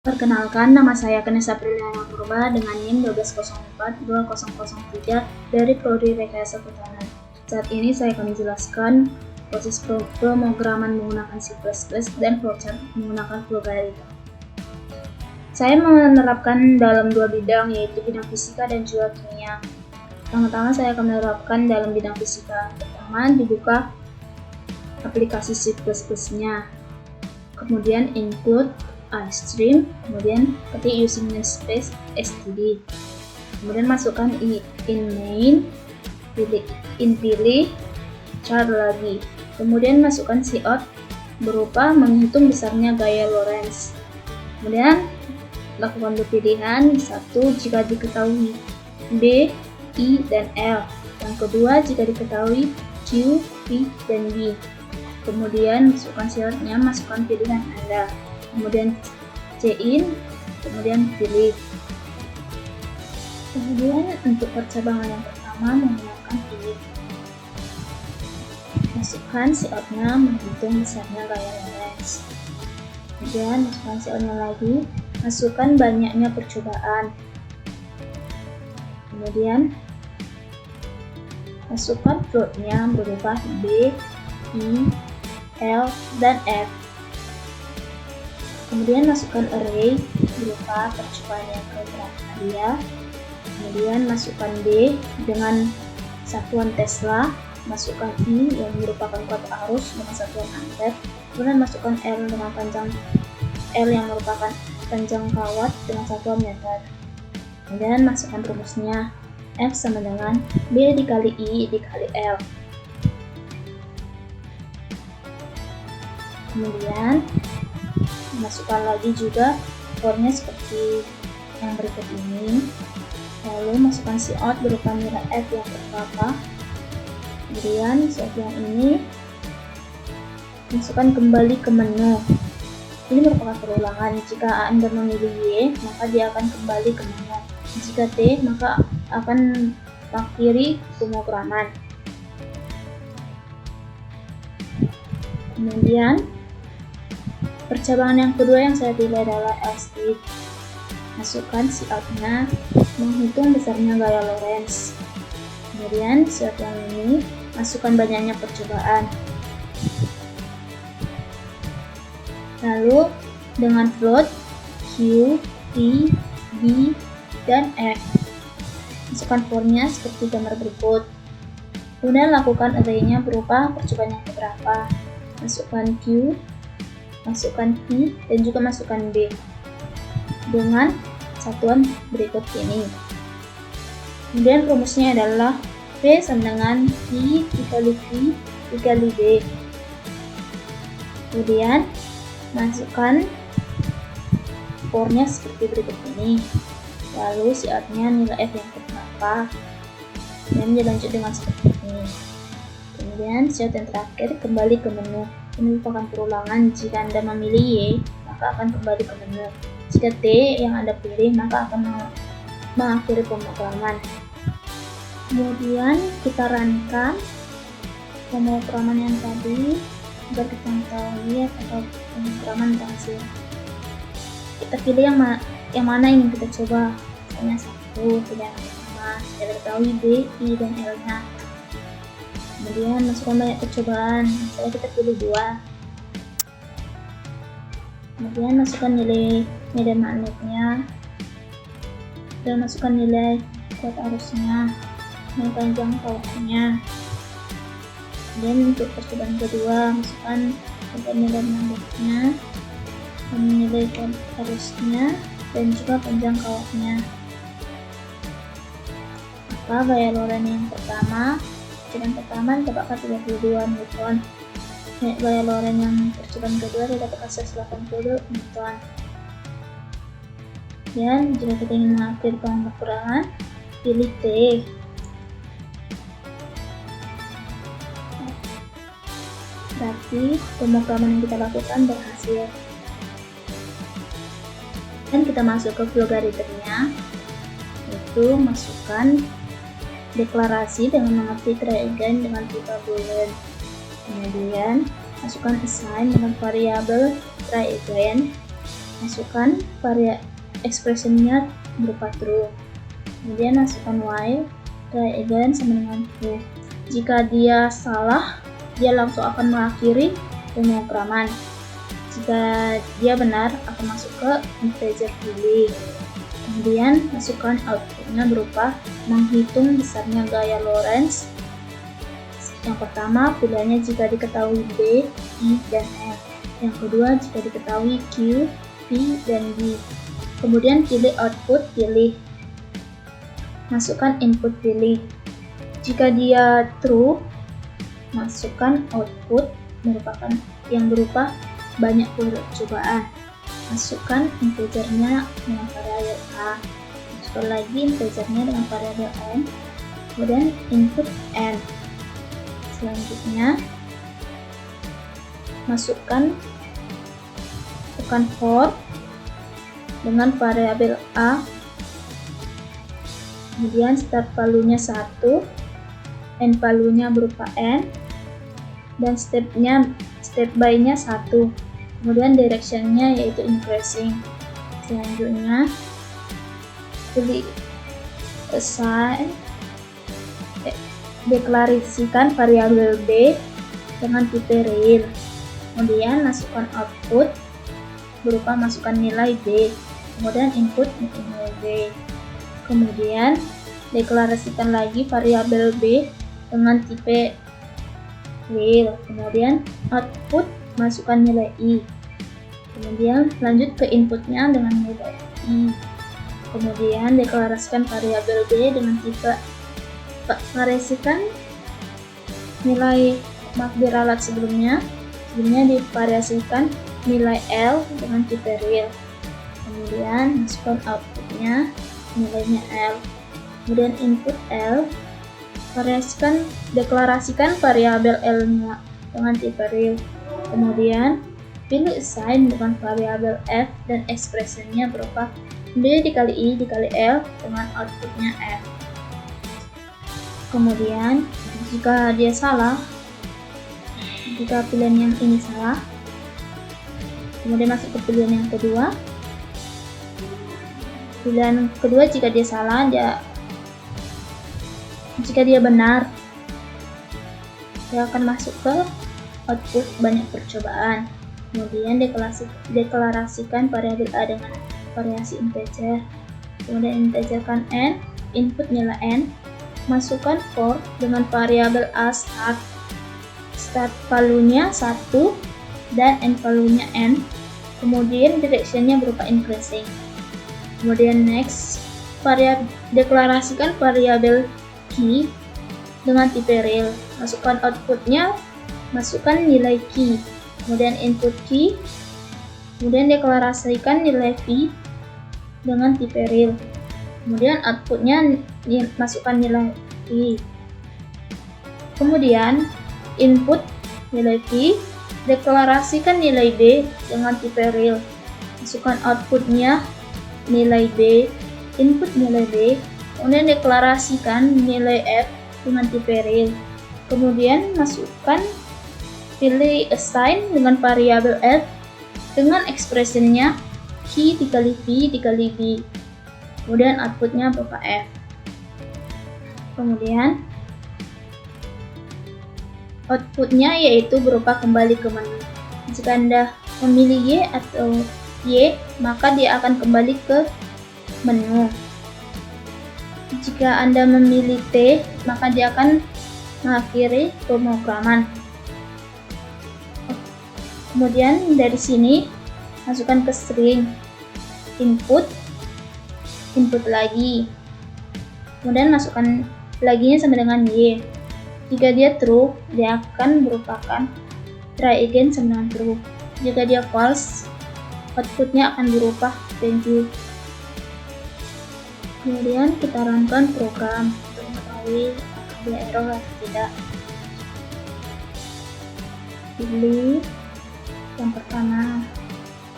Perkenalkan, nama saya Kanesa Priliana Purba dengan NIM 12042003 dari Prodi Rekayasa Pertanian. Saat ini saya akan menjelaskan proses pemrograman menggunakan C++ dan flowchart menggunakan Flogarithm. Saya menerapkan dalam dua bidang, yaitu bidang fisika dan juga kimia. Pertama-tama saya akan menerapkan dalam bidang fisika. Pertama, dibuka aplikasi C++-nya, kemudian include iStream, kemudian ketik using namespace std, kemudian masukkan in main, pilih chart lagi, kemudian masukkan cout berupa menghitung besarnya gaya Lorentz. Kemudian lakukan pilihan satu jika diketahui B, I, dan L. Yang kedua jika diketahui Q, P, dan B. Kemudian masukkan syaratnya, masukkan pilihan Anda. Kemudian C-in, kemudian pilih. Kemudian untuk percabangan yang pertama menggunakan pilih. Masukkan cout-nya, menghitung besarnya gaya Lorentz. Kemudian masukkan cout-nya lagi, masukkan banyaknya percobaan. Kemudian masukkan float-nya berupa B, I, L, dan F. Kemudian masukkan array berupa percobaan yang keberapa dia. Kemudian masukkan D dengan satuan Tesla, masukkan I yang merupakan kuat arus dengan satuan ampere. Kemudian masukkan L dengan panjang L yang merupakan panjang kawat dengan satuan meter. Kemudian masukkan rumusnya, F sama dengan B dikali I dikali L. Kemudian masukkan lagi juga formnya seperti yang berikut ini. Lalu masukkan cout berupa nilai F yang berapa. Kemudian cout yang ini masukkan kembali ke menu. Ini merupakan perulangan. Jika Anda memilih Y, maka dia akan kembali ke menu. Jika T, maka akan mengakhiri pemrograman. Kemudian percabangan yang kedua yang saya pilih adalah L-Step. Masukkan cout-nya, menghitung besarnya gaya Lorentz. Kemudian cout yang ini masukkan banyaknya percobaan. Lalu dengan float Q, P, B, dan X. Masukkan formnya seperti gambar berikut. Kemudian lakukan array-nya berupa percobaan yang keberapa. Masukkan Q, masukkan P, dan juga masukkan B dengan satuan berikut ini. Kemudian rumusnya adalah P sama dengan I dikali V dikali B. Kemudian masukkan formnya seperti berikut ini. Lalu cout-nya nilai F yang berapa, dan dilanjut dengan seperti ini. Kemudian cout yang terakhir kembali ke menu. Ini merupakan perulangan. Jika Anda memilih Y, maka akan kembali ke menu. Jika T yang Anda pilih, maka akan mengakhiri pemrograman. Kemudian kita runkan pemrograman yang tadi agar kita mengetahui apakah pemrograman berhasil. Kita pilih yang mana ingin kita coba. Misalnya satu, pilihan pertama, kita ketahui B, I, dan L-nya. Kemudian masukkan banyak percobaan, misalnya kita pilih 2. Kemudian masukkan nilai medan magnetnya, dan masukkan nilai kuat arusnya, dan panjang kawatnya. Kemudian untuk percobaan kedua, masukkan medan magnetnya, dan nilai kuat arusnya, dan juga panjang kawatnya. Maka gaya Lorentz yang pertama, percobaan pertama didapatkan 32 Newton. Gaya Lorentz yang percobaan kedua didapatkan 180 Newton. Dan jika kita ingin mengakhiri pemrograman, pilih T. Berarti pemrograman yang kita lakukan berhasil. Dan kita masuk ke Flogarithmnya, yaitu masukkan deklarasi dengan mengetik reagen dengan tipe boolean. Kemudian masukkan assign dengan variabel reagen. Masukkan expressionnya berupa true. Kemudian masukkan while, try again sama dengan true. Jika dia salah, dia langsung akan mengakhiri pemrograman. Jika dia benar, akan masuk ke integer boolean. Kemudian masukkan outputnya berupa menghitung besarnya gaya Lorentz. Yang pertama, pilihannya jika diketahui B, I, dan N. Yang kedua, jika diketahui Q, P, dan D. Kemudian pilih output, pilih. Masukkan input, pilih. Jika dia true, masukkan output yang berupa banyak percobaan. Masukkan integernya dengan variabel A. Masukkan lagi integernya dengan variabel N. Kemudian input N. Selanjutnya, masukkan tekan for dengan variabel A. Kemudian start value-nya 1, end value-nya berupa N, dan step by-nya 1. Kemudian direction-nya yaitu increasing. Selanjutnya, pilih assign, deklarasikan variabel B dengan tipe real. Kemudian masukkan output berupa masukkan nilai B. Kemudian input nilai B. Kemudian deklarasikan lagi variabel B dengan tipe real. Kemudian output masukkan nilai I. Kemudian lanjut ke inputnya dengan nilai I. Kemudian deklarasikan variabel B dengan tipe variasikan nilai diralat sebelumnya divariasikan nilai L dengan tipe real. Kemudian masukkan outputnya nilainya L. Kemudian input L, deklarasikan variabel L-nya dengan tipe real. Kemudian pilih assign dengan variabel F dan ekspresinya berupa B dikali I dikali L dengan outputnya F. Kemudian jika dia salah, jika pilihan yang ini salah, kemudian masuk ke pilihan yang kedua. Pilihan kedua jika dia salah, jika dia benar, dia akan masuk ke output banyak percobaan. Kemudian deklarasikan variabel A dengan variasi integer. Kemudian integerkan N, input nilai N. Masukkan for dengan variabel A start value-nya 1 dan end value-nya N. Kemudian direction-nya berupa increasing. Kemudian next, deklarasikan variabel key dengan tipe real. Masukkan outputnya, masukkan nilai key. Kemudian input key. Kemudian deklarasikan nilai V dengan tipe real. Kemudian outputnya masukkan nilai V. Kemudian input nilai V, deklarasikan nilai B dengan tipe real. Masukkan outputnya nilai B, input nilai B, kemudian deklarasikan nilai F dengan tipe real. Kemudian masukkan pilih assign dengan variabel F dengan ekspresinya key dikali V dikali B. Kemudian outputnya berupa F. Kemudian outputnya yaitu berupa kembali ke menu. Jika Anda memilih Y atau Y, maka dia akan kembali ke menu. Jika Anda memilih T, maka dia akan mengakhiri pemrograman. Kemudian dari sini masukkan ke string input lagi. Kemudian masukkan laginya sama dengan Y. Jika dia true, dia akan merupakan try again sama dengan true. Jika dia false, outputnya akan berupa thank you. Kemudian kita runkan program untuk mengetahui apakah dia error atau tidak. Pilih yang pertama,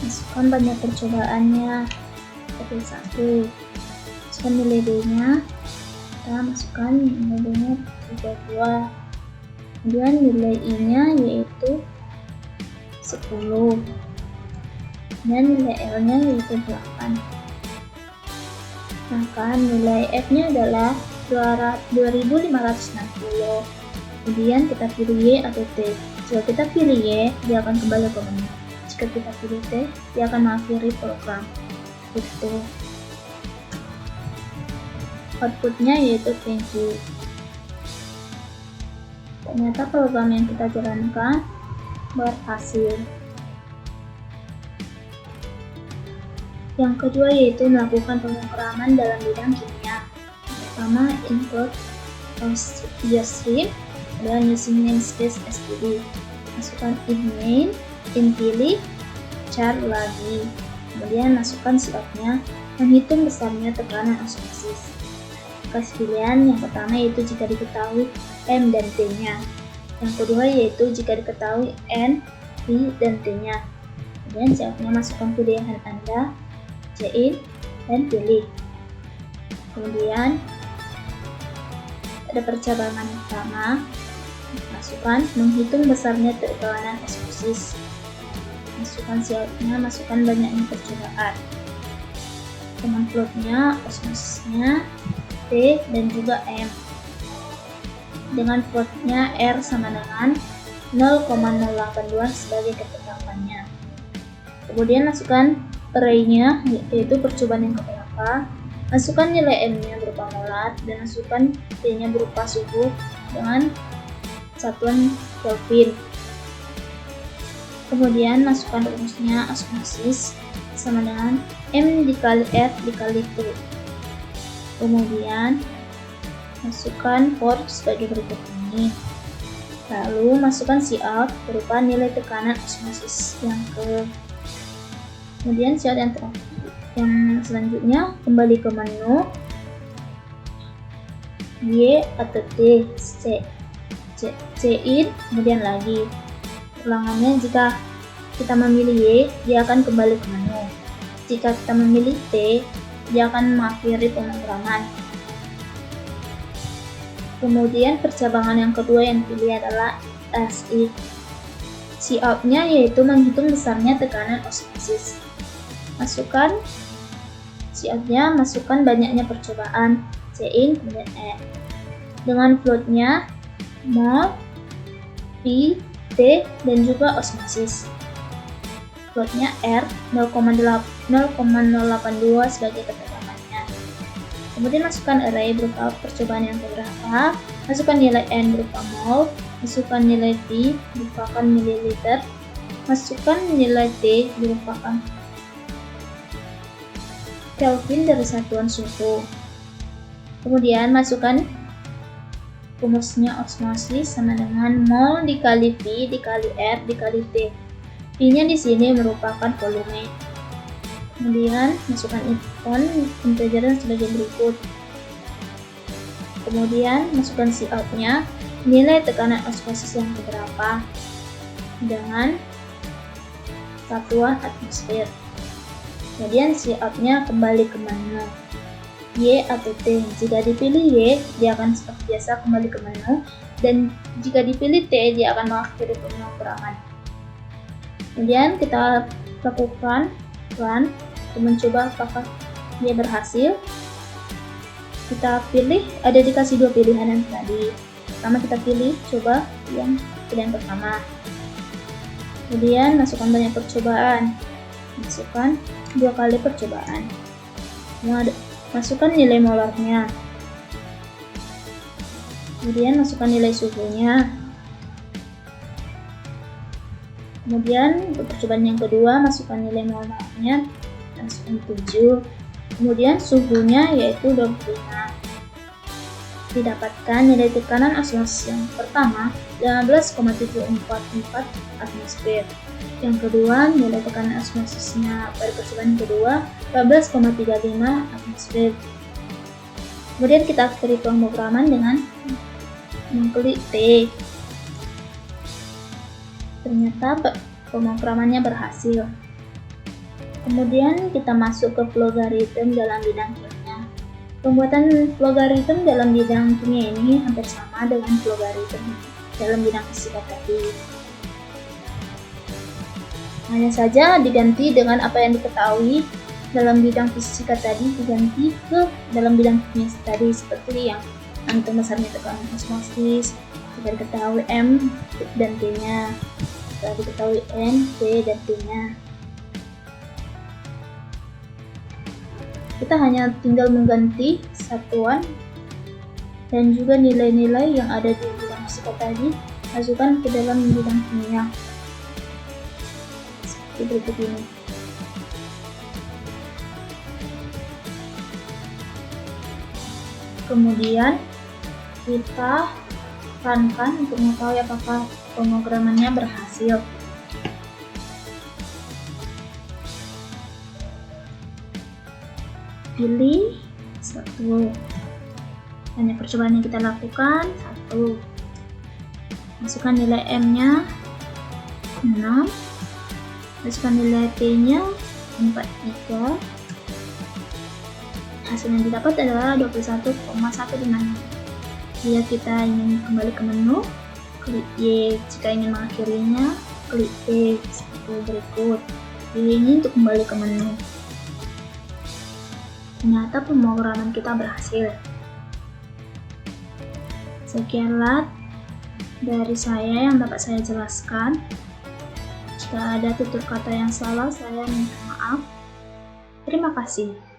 masukkan banyak percobaannya. Pilih 1, masukkan nilai D-nya. Kita masukkan nilai D-nya 32. Kemudian nilai I-nya yaitu 10. dan nilai L-nya yaitu 8. Maka nilai F-nya adalah 2560. Kemudian kita pilih Y atau T. Jika kita pilih Y, dia akan kembali ke menu. Jika kita pilih T, dia akan mengakhiri program. Itu outputnya yaitu thank you. Ternyata program yang kita jalankan berhasil. Yang kedua yaitu melakukan pemrograman dalam bidang kimia. Pertama, include stream dan using namespace std. Masukkan in main, in pilih, char lagi. Kemudian masukkan cout-nya, menghitung besarnya tekanan osmosis. Kasih pilihan yang pertama yaitu jika diketahui M dan T-nya. Yang kedua yaitu jika diketahui N, P, dan T-nya. Kemudian cout-nya masukkan pilihan Anda, Cin, dan pilih. Kemudian ada percabangan pertama, masukkan menghitung besarnya tekanan osmosis. Masukkan cout-nya, masukkan banyaknya percobaan. Dengan float-nya, osmosisnya, T, dan juga M. Dengan float-nya R sama dengan 0,082 sebagai ketetapannya. Kemudian masukkan array-nya, yaitu percobaan yang keberapa. Masukkan nilai M-nya berupa molar dan masukkan T-nya berupa suhu dengan satuan Kelvin. Kemudian masukkan rumusnya osmosis sama dengan M dikali F dikali T. Kemudian masukkan for sebagai berikut ini. Lalu masukkan cout berupa nilai tekanan osmosis yang ke. Kemudian cout yang selanjutnya kembali ke menu Y atau T, Cin, kemudian lagi. Ulangannya, jika kita memilih Y, dia akan kembali ke menu. Jika kita memilih T, dia akan mengakhiri pemrograman. Kemudian percabangan yang kedua yang dipilih adalah SI. Cout-nya yaitu menghitung besarnya tekanan osmosis. Masukkan cout-nya, masukkan banyaknya percobaan, Cin, kemudian E. Dengan float-nya mol, P, T, dan juga osmosis. Float-nya R 0,082 sebagai ketetapannya. Kemudian masukkan array berupa percobaan yang keberapa, masukkan nilai N berupa mol, masukkan nilai P merupakan mililiter, masukkan nilai T merupakan Kelvin dari satuan suhu. Kemudian masukkan rumusnya osmosis sama dengan mol dikali V dikali R dikali T. V-nya di sini merupakan volume. Kemudian masukkan integer sebagai berikut. Kemudian masukkan cout-nya, nilai tekanan osmosis yang keberapa dengan satuan atmosfer. Kemudian cout-nya kembali ke menu Y atau T. Jika dipilih Y, dia akan seperti biasa kembali ke menu, dan jika dipilih T, dia akan mengakhiri pemrograman. Kemudian kita lakukan run untuk mencoba apakah dia berhasil. Kita pilih, ada dikasih dua pilihan yang tadi. Pertama kita pilih coba yang pilihan pertama. Kemudian masukkan banyak percobaan. Masukkan 2 kali percobaan. Masukkan nilai molarnya. Kemudian masukkan nilai suhunya. Kemudian untuk percobaan yang kedua masukkan nilai molarnya, masukkan 7. Kemudian suhunya yaitu 25. Didapatkan nilai tekanan osmosis yang pertama 15,744 atmosfer. Yang kedua, nilai tekanan osmosisnya pada percobaan kedua 14,35 atmosfer. Kemudian kita akhiri pemrograman dengan mengklik T. Ternyata pemrogramannya berhasil. Kemudian kita masuk ke logaritma dalam bidang kimia. Pembuatan logaritma dalam bidang kimia ini hampir sama dengan logaritma dalam bidang fisika tadi. Hanya saja diganti dengan apa yang diketahui dalam bidang fisika tadi, diganti ke dalam bidang kimia tadi, seperti yang antum besarnya tekanan osmosis, sudah diketahui M dan T-nya, sudah diketahui N, P, dan T-nya. Kita hanya tinggal mengganti satuan dan juga nilai-nilai yang ada di bidang fisika tadi masukkan ke dalam bidang kimia seperti berikut ini. Kemudian kita runkan untuk mengetahui apakah pemrogramannya berhasil. Pilih satu. Hanya percobaan yang kita lakukan satu. Masukkan nilai M-nya 6. Masukkan nilai T-nya 43. Hasil yang didapat adalah 21,156. Jika kita ingin kembali ke menu, klik Y. Jika ingin mengakhirinya, klik T seperti berikut. Pilih ini untuk kembali ke menu. Ternyata pemrograman kita berhasil. Sekianlah dari saya yang dapat saya jelaskan. Jika ada tutur kata yang salah, saya minta maaf. Terima kasih.